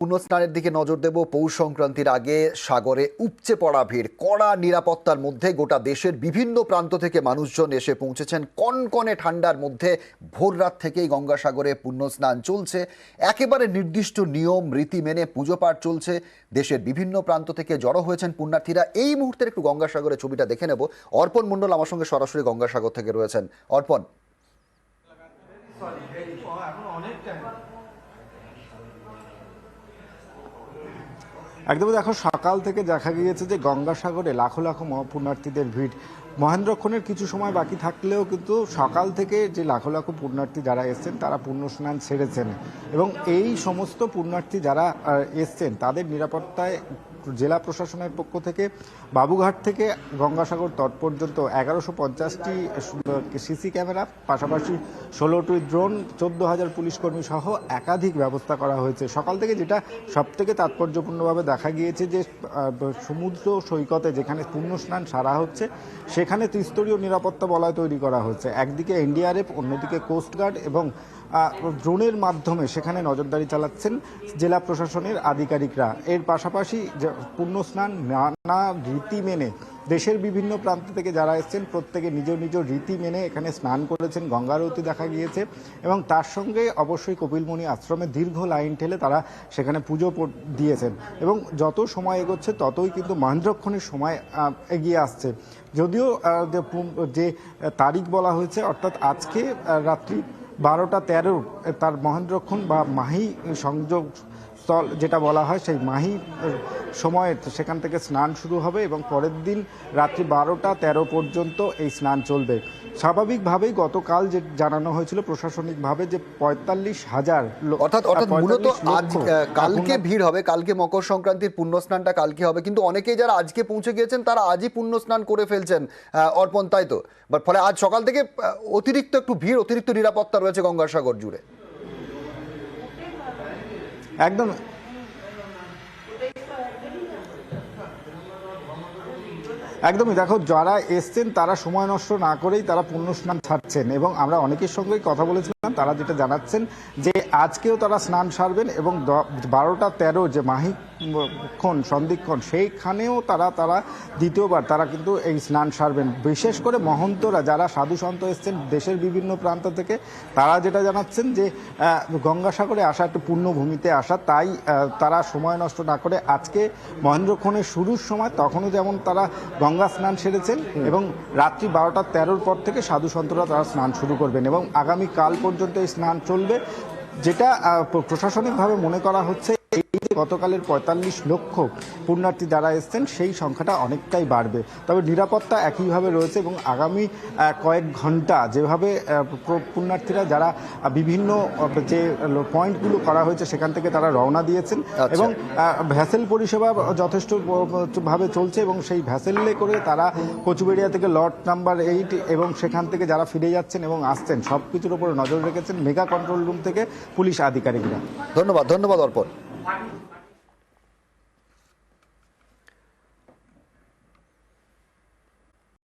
পুণ্যস্নানের দিকে নজর দেব। পৌষ সংক্রান্তির আগে সাগরে উপচে পড়া ভিড়, কড়া নিরাপত্তার মধ্যে গোটা দেশের বিভিন্ন প্রান্ত থেকে মানুষজন এসে পৌঁছেছেন। কনকনে ঠান্ডার মধ্যে ভোররাত থেকেই গঙ্গাসাগরে পুণ্যস্নান চলছে। একেবারে নির্দিষ্ট নিয়ম রীতি মেনে পুজো পাঠ চলছে। দেশের বিভিন্ন প্রান্ত থেকে জড়ো হয়েছেন পুণ্যার্থীরা। এই মুহূর্তের একটু গঙ্গাসাগরের ছবিটা দেখে নেব। অর্পণ মণ্ডল আমার সঙ্গে সরাসরি গঙ্গাসাগর থেকে রয়েছেন। অর্পণ, একদমই দেখো, সকাল থেকে দেখা গিয়েছে যে গঙ্গাসাগরে লাখো লাখো পুণ্যার্থীদের ভিড়। মহেন্দ্রক্ষণের কিছু সময় বাকি থাকলেও কিন্তু সকাল থেকে যে লাখো লাখো পুণ্যার্থী যারা এসছেন তারা পুণ্য স্নান সেরেছেন, এবং এই সমস্ত পুণ্যার্থী যারা এসছেন তাদের নিরাপত্তায় জেলা প্রশাসনের পক্ষ থেকে বাবুঘাট থেকে গঙ্গাসাগর তট পর্যন্ত 1150টি সিসি ক্যামেরা, পাশাপাশি 16টি ড্রোন, 14,000 পুলিশ কর্মী সহ একাধিক ব্যবস্থা করা হয়েছে। সকাল থেকে যেটা সবথেকে তাৎপর্যপূর্ণভাবে দেখা গিয়েছে যে সমুদ্র সৈকতে যেখানে পুণ্য স্নান সারা হচ্ছে সেখানে ত্রিস্তরীয় নিরাপত্তা বলয় তৈরি করা হচ্ছে। একদিকে এনডিআরএফ, অন্যদিকে কোস্টগার্ড এবং ড্রোনের মাধ্যমে সেখানে নজরদারি চালাচ্ছেন জেলা প্রশাসনের আধিকারিকরা। এর পাশাপাশি পুণ্যস্নান নানা রীতি মেনে দেশের বিভিন্ন প্রান্ত থেকে যারা এসছেন প্রত্যেকে নিজ নিজ রীতি মেনে এখানে স্নান করেছেন। গঙ্গা আরতি দেখা গিয়েছে এবং তার সঙ্গে অবশ্যই কপিলমুনি আশ্রমে দীর্ঘ লাইন ঠেলে তারা সেখানে পুজো দিয়েছেন। এবং যত সময় এগোচ্ছে ততই কিন্তু মহেন্দ্রক্ষণের সময় এগিয়ে আসছে। যদিও যে তারিখ বলা হয়েছে, অর্থাৎ আজকে রাত্রি 12টা 13 তার মহেন্দ্রক্ষণ বা মাহি সংযোগ স্থল যেটা বলা হয়, সেই মাহি সময়ে সেখান থেকে স্নান শুরু হবে এবং পরের দিন রাত্রি 12টা 13 পর্যন্ত এই স্নান চলবে। স্বাভাবিকভাবেই গতকাল যে জানানো হয়েছিল প্রশাসনিকভাবে যে 45,000 অর্থাৎ মূলত কালকে ভিড় হবে, কালকে মকর সংক্রান্তির পুণ্য স্নানটা কালকে হবে, কিন্তু অনেকেই যারা আজকে পৌঁছে গিয়েছেন তারা আজই পুণ্য স্নান করে ফেলছেন অর্পণ, তাই তো? ফলে আজ সকাল থেকে অতিরিক্ত একটু ভিড়, অতিরিক্ত নিরাপত্তা রয়েছে গঙ্গাসাগর জুড়ে। একদম একদমই দেখো, যারা এসছেন তারা সময় নষ্ট না করেই তারা পুণ্য স্নান ছাড়ছেন, এবং আমরা অনেকের সঙ্গেই কথা বলেছিলাম, তারা যেটা জানাচ্ছেন যে আজকেও তারা স্নান সারবেন এবং 12টা 13 যে মাহিক্ষণ সন্ধিক্ষণ সেইখানেও তারা দ্বিতীয়বার তারা কিন্তু এই স্নান সারবেন। বিশেষ করে মহন্তরা যারা সাধু সন্ত এসছেন দেশের বিভিন্ন প্রান্ত থেকে, তারা যেটা জানাচ্ছেন যে গঙ্গাসাগরে আসা একটু পুণ্যভূমিতে আসা, তাই তারা সময় নষ্ট না করে আজকে মহেন্দ্রক্ষণের শুরুর সময় তখনও যেমন তারা গঙ্গা স্নান সেরেছেন এবং রাত্রি 12টা 13 পর থেকে সাধু সন্তরা তারা স্নান শুরু করবেন এবং আগামী কাল পর্যন্ত এই স্নান চলবে। যেটা প্রশাসনিকভাবে মনে করা হচ্ছে এই যে গতকালের 45 লক্ষ পুণ্যার্থী যারা এসছেন সেই সংখ্যাটা অনেকটাই বাড়বে। তবে নিরাপত্তা একইভাবে রয়েছে এবং আগামী কয়েক ঘন্টা যেভাবে পুণ্যার্থীরা যারা বিভিন্ন যে পয়েন্টগুলো করা হয়েছে সেখান থেকে তারা রওনা দিয়েছেন এবং ভ্যাসেল পরিষেবা যথেষ্টভাবে চলছে এবং সেই ভ্যাসেলে করে তারা কচুবেড়িয়া থেকে লট নাম্বার 8 এবং সেখান থেকে যারা ফিরে যাচ্ছেন এবং আসছেন সব কিছুর উপরে নজর রেখেছেন মেগা কন্ট্রোল রুম থেকে পুলিশ আধিকারিকরা। ধন্যবাদ অর্পণ।